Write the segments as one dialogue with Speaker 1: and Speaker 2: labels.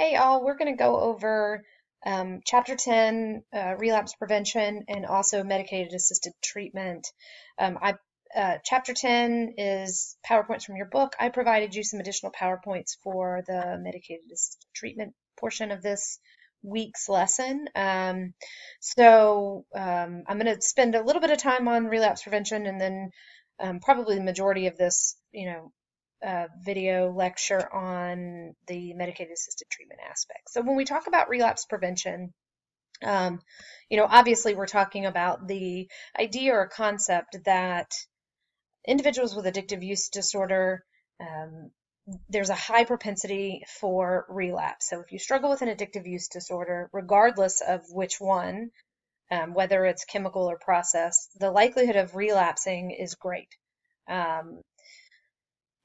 Speaker 1: Hey all, we're going to go over Chapter 10, Relapse Prevention, and also Medicated Assisted Treatment. Chapter 10 is PowerPoints from your book. I provided you some additional PowerPoints for the Medicated Assisted Treatment portion of this week's lesson. I'm going to spend a little bit of time on relapse prevention and then probably the majority of this, video lecture on the medicated assisted treatment aspect. So when we talk about relapse prevention, obviously we're talking about the idea or concept that individuals with addictive use disorder, there's a high propensity for relapse. So if you struggle with an addictive use disorder, regardless of which one, whether it's chemical or process, the likelihood of relapsing is great.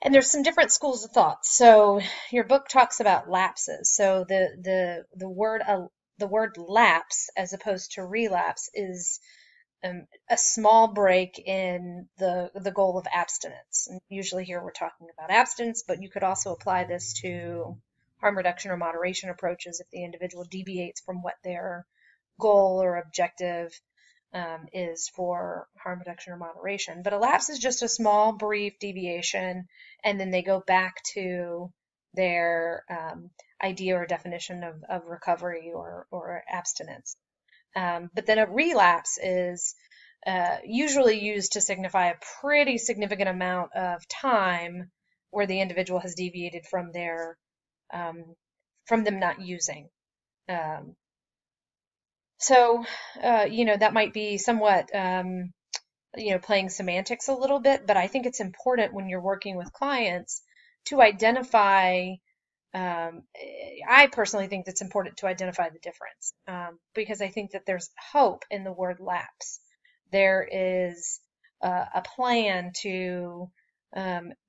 Speaker 1: And there's some different schools of thought. So your book talks about lapses. So the word lapse as opposed to relapse is a small break in the goal of abstinence. And usually here we're talking about abstinence, but you could also apply this to harm reduction or moderation approaches if the individual deviates from what their goal or objective is for harm reduction or moderation. But a lapse is just a small, brief deviation, and then they go back to their idea or definition of recovery or abstinence. But then a relapse is usually used to signify a pretty significant amount of time where the individual has deviated from their from them not using. That might be somewhat, playing semantics a little bit, but I think it's important when you're working with clients to identify, I personally think it's important to identify the difference, because I think that there's hope in the word lapse. There is a plan to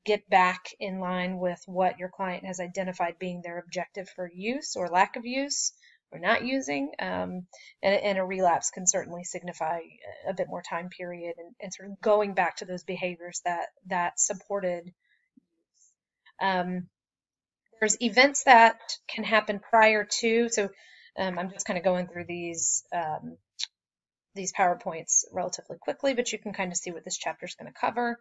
Speaker 1: get back in line with what your client has identified being their objective for use or lack of use or not using, and a relapse can certainly signify a bit more time period and sort of going back to those behaviors that supported use. There's events that can happen prior to, so I'm just kind of going through these PowerPoints relatively quickly, but you can kind of see what this chapter is going to cover.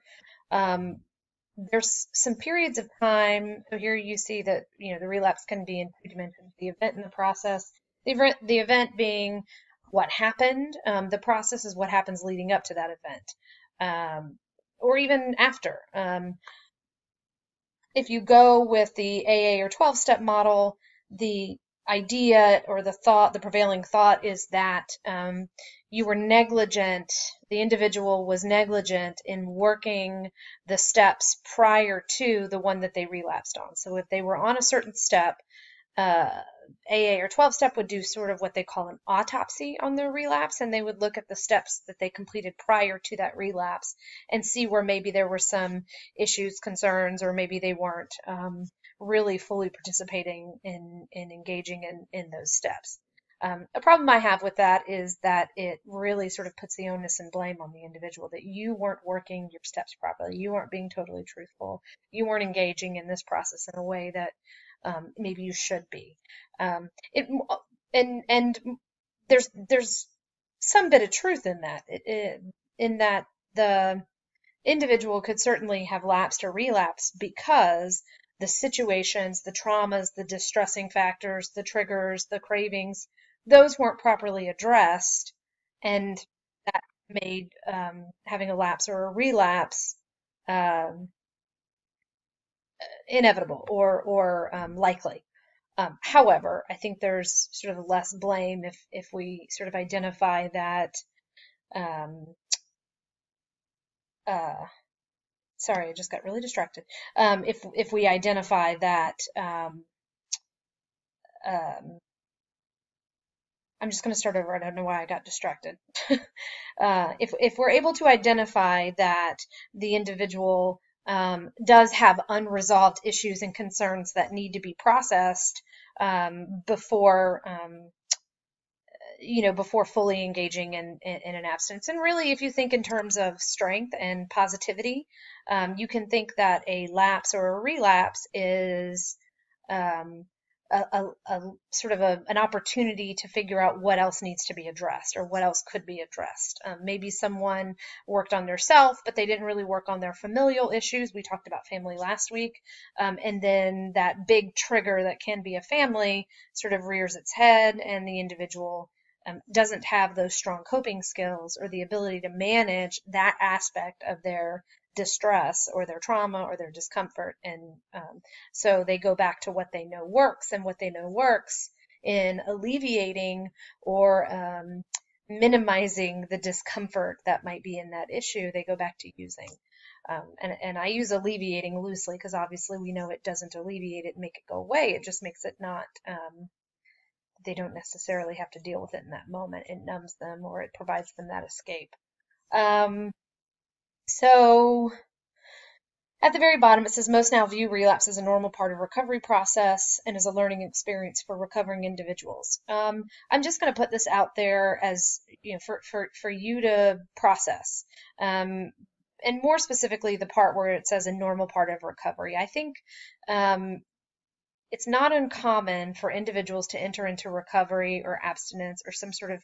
Speaker 1: There's some periods of time. So here you see that, the relapse can be in two dimensions, the event and the process. The event being what happened. The process is what happens leading up to that event, or even after. If you go with the AA or 12-step model, the idea or the prevailing thought is that you were negligent, the individual was negligent in working the steps prior to the one that they relapsed on. So if they were on a certain step, AA or 12-step would do sort of what they call an autopsy on their relapse, and they would look at the steps that they completed prior to that relapse and see where maybe there were some issues, concerns, or maybe they weren't really fully participating in engaging in those steps. A problem I have with that is that it really sort of puts the onus and blame on the individual that you weren't working your steps properly, you weren't being totally truthful, you weren't engaging in this process in a way that maybe you should be. And there's some bit of truth in that, in that the individual could certainly have lapsed or relapsed because the situations, the traumas, the distressing factors, the triggers, the cravings, those weren't properly addressed, and that made having a lapse or a relapse inevitable or likely. However, I think there's sort of less blame if we sort of identify that. Sorry, I just got really distracted. If we identify that, I'm just going to start over. I don't know why I got distracted. If we're able to identify that the individual does have unresolved issues and concerns that need to be processed before before fully engaging in an abstinence. And really, if you think in terms of strength and positivity, you can think that a lapse or a relapse is a sort of an opportunity to figure out what else needs to be addressed or what else could be addressed. Maybe someone worked on their self, but they didn't really work on their familial issues. We talked about family last week. And then that big trigger that can be a family sort of rears its head, and the individual doesn't have those strong coping skills or the ability to manage that aspect of their distress or their trauma or their discomfort. And so they go back to what they know works, and what they know works in alleviating or minimizing the discomfort that might be in that issue, they go back to using. And I use alleviating loosely because obviously we know it doesn't alleviate it and make it go away. It just makes it not, they don't necessarily have to deal with it in that moment. It numbs them, or it provides them that escape. So at the very bottom, it says most now view relapse as a normal part of recovery process and as a learning experience for recovering individuals. I'm just going to put this out there as, for you to process. And more specifically, the part where it says a normal part of recovery. I think it's not uncommon for individuals to enter into recovery or abstinence or some sort of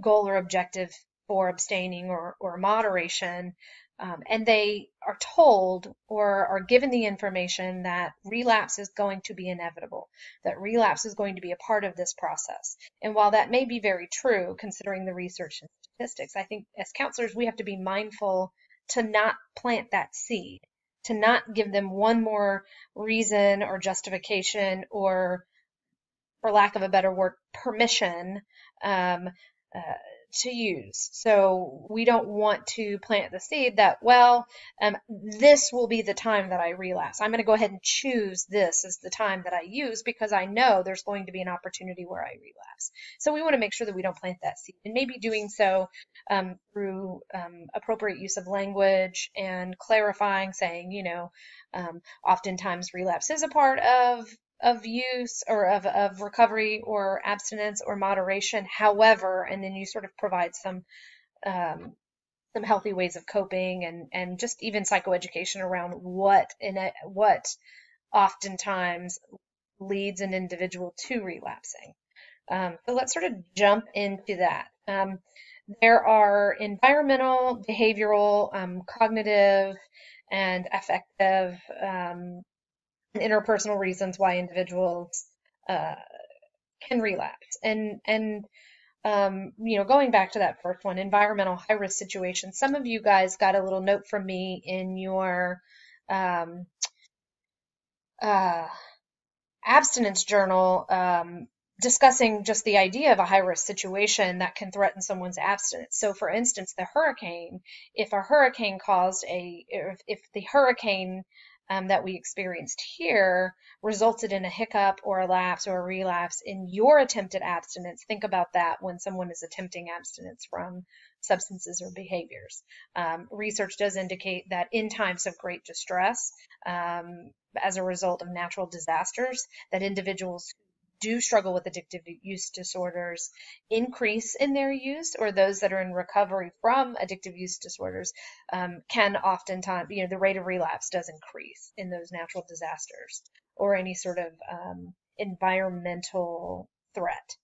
Speaker 1: goal or objective for abstaining or moderation, and they are told or are given the information that relapse is going to be inevitable, that relapse is going to be a part of this process. And while that may be very true, considering the research and statistics, I think as counselors we have to be mindful to not plant that seed, to not give them one more reason or justification or, for lack of a better word, permission to use. So we don't want to plant the seed that, this will be the time that I relapse. I'm going to go ahead and choose this as the time that I use because I know there's going to be an opportunity where I relapse. So we want to make sure that we don't plant that seed, and maybe doing so through appropriate use of language and clarifying, saying, oftentimes relapse is a part of use or of recovery or abstinence or moderation. However, and then you sort of provide some healthy ways of coping and just even psychoeducation around what oftentimes leads an individual to relapsing. So let's sort of jump into that. There are environmental, behavioral, cognitive, and affective interpersonal reasons why individuals can relapse. And going back to that first one, environmental high-risk situations, some of you guys got a little note from me in your abstinence journal discussing just the idea of a high-risk situation that can threaten someone's abstinence. So for instance, the hurricane, if the hurricane that we experienced here resulted in a hiccup or a lapse or a relapse in your attempted abstinence, think about that when someone is attempting abstinence from substances or behaviors. Research does indicate that in times of great distress, as a result of natural disasters, that individuals do struggle with addictive use disorders increase in their use, or those that are in recovery from addictive use disorders can oftentimes, the rate of relapse does increase in those natural disasters or any sort of environmental threat.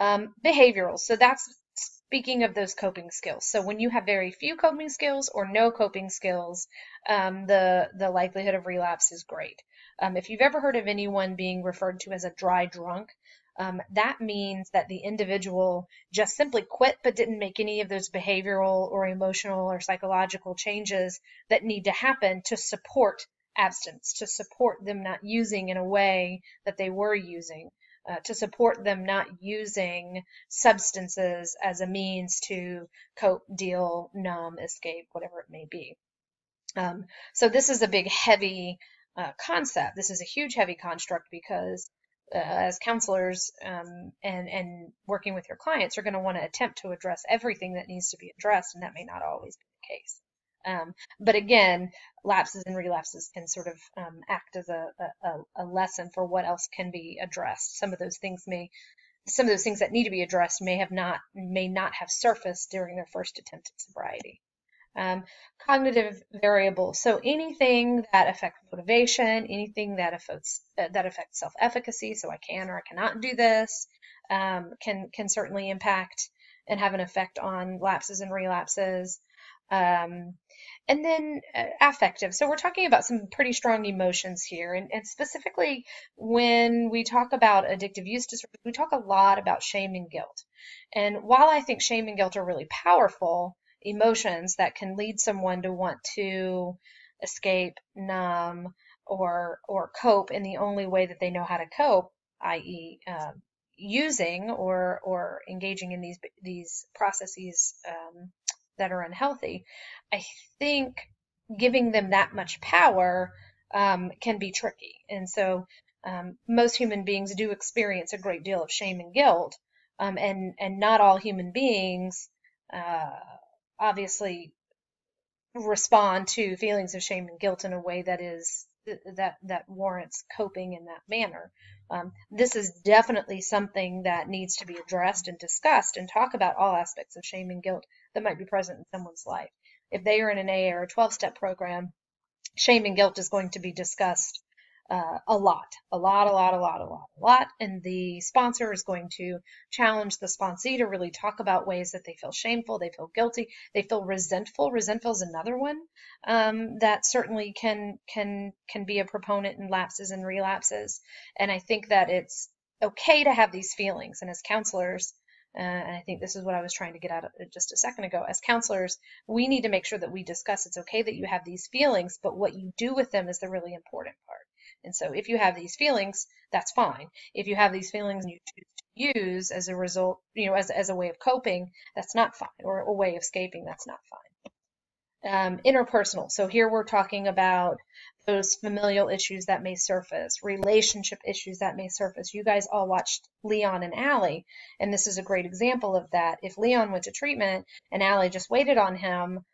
Speaker 1: Behavioral, so that's speaking of those coping skills. So when you have very few coping skills or no coping skills, the likelihood of relapse is great. If you've ever heard of anyone being referred to as a dry drunk, that means that the individual just simply quit but didn't make any of those behavioral or emotional or psychological changes that need to happen to support abstinence, to support them not using in a way that they were using, to support them not using substances as a means to cope, deal, numb, escape, whatever it may be. So this is a big, heavy concept. This is a huge, heavy construct because as counselors and working with your clients, you're going to want to attempt to address everything that needs to be addressed, and that may not always be the case. But again, lapses and relapses can sort of act as a lesson for what else can be addressed. Some of those things that need to be addressed may not have surfaced during their first attempt at sobriety. Um, Cognitive variables. So anything that affects motivation, anything that affects self-efficacy. So I can or I cannot do this, can certainly impact and have an effect on lapses and relapses. Um, and then affective. So we're talking about some pretty strong emotions here, and specifically when we talk about addictive use disorders, we talk a lot about shame and guilt. And while I think shame and guilt are really powerful emotions that can lead someone to want to escape, numb, or cope in the only way that they know how to cope, i.e., using or engaging in these processes that are unhealthy, I think giving them that much power can be tricky. And so most human beings do experience a great deal of shame and guilt, and not all human beings uh, obviously respond to feelings of shame and guilt in a way that warrants coping in that manner. This is definitely something that needs to be addressed and discussed, and talk about all aspects of shame and guilt that might be present in someone's life. If they are in an AA or a 12-step program, shame and guilt is going to be discussed a lot. And the sponsor is going to challenge the sponsee to really talk about ways that they feel shameful, they feel guilty, they feel resentful. Resentful is another one that certainly can be a proponent in lapses and relapses. And I think that it's okay to have these feelings. And as counselors, and I think this is what I was trying to get at just a second ago. As counselors, we need to make sure that we discuss it's okay that you have these feelings, but what you do with them is the really important part. And so if you have these feelings, that's fine. If you have these feelings and you choose to use as a result, as a way of coping, that's not fine, or a way of escaping, that's not fine. Interpersonal. So here we're talking about those familial issues that may surface, relationship issues that may surface. You guys all watched Leon and Allie, and this is a great example of that. If Leon went to treatment and Allie just waited on him,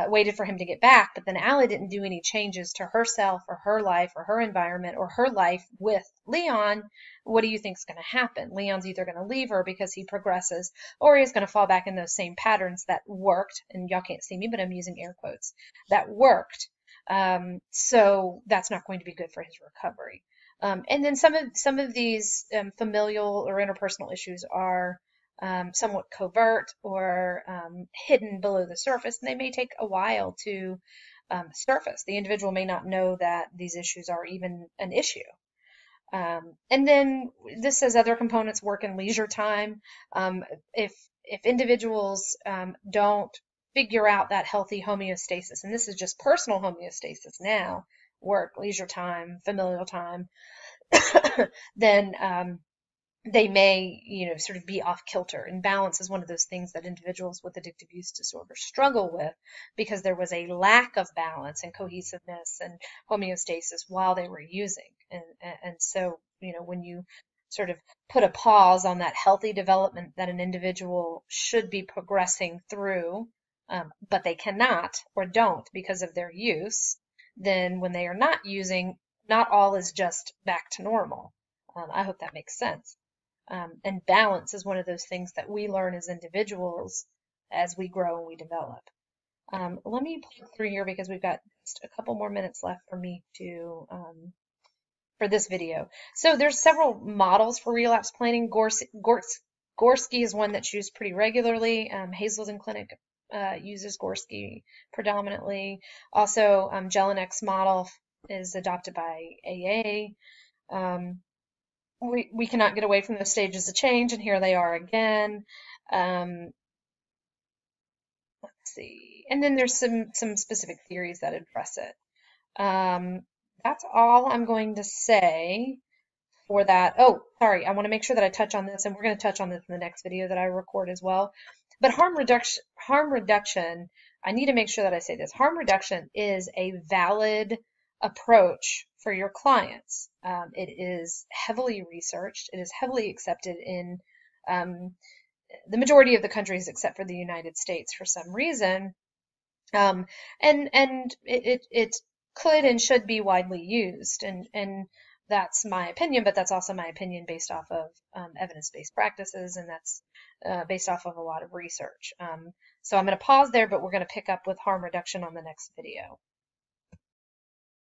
Speaker 1: waited for him to get back, but then Allie didn't do any changes to herself or her life or her environment or her life with Leon, what do you think is going to happen? Leon's either going to leave her because he progresses, or he's going to fall back in those same patterns that worked, and y'all can't see me, but I'm using air quotes, that worked. So that's not going to be good for his recovery. And then some of these familial or interpersonal issues are somewhat covert or hidden below the surface, and they may take a while to surface. The individual may not know that these issues are even an issue. And then this says other components work in leisure time. If individuals don't figure out that healthy homeostasis, and this is just personal homeostasis now, work, leisure time, familial time, then they may, sort of be off kilter. And balance is one of those things that individuals with addictive use disorder struggle with, because there was a lack of balance and cohesiveness and homeostasis while they were using. And so, when you sort of put a pause on that healthy development that an individual should be progressing through, but they cannot or don't because of their use, then when they are not using, not all is just back to normal. I hope that makes sense. And balance is one of those things that we learn as individuals as we grow and we develop. Let me plug through here because we've got just a couple more minutes left for me to for this video. So there's several models for relapse planning. Gorski is one that's used pretty regularly. Hazelden Clinic uses Gorski predominantly. Also, Jelinek's model is adopted by AA. We cannot get away from those stages of change, and here they are again. Let's see. And then there's some specific theories that address it. That's all I'm going to say for that. Oh, sorry. I want to make sure that I touch on this, and we're going to touch on this in the next video that I record as well. But harm reduction, I need to make sure that I say this. Harm reduction is a valid approach for your clients. It is heavily researched. It is heavily accepted in the majority of the countries except for the United States for some reason. And it could and should be widely used. And that's my opinion, but that's also my opinion based off of evidence-based practices, and that's based off of a lot of research. So I'm going to pause there, but we're going to pick up with harm reduction on the next video.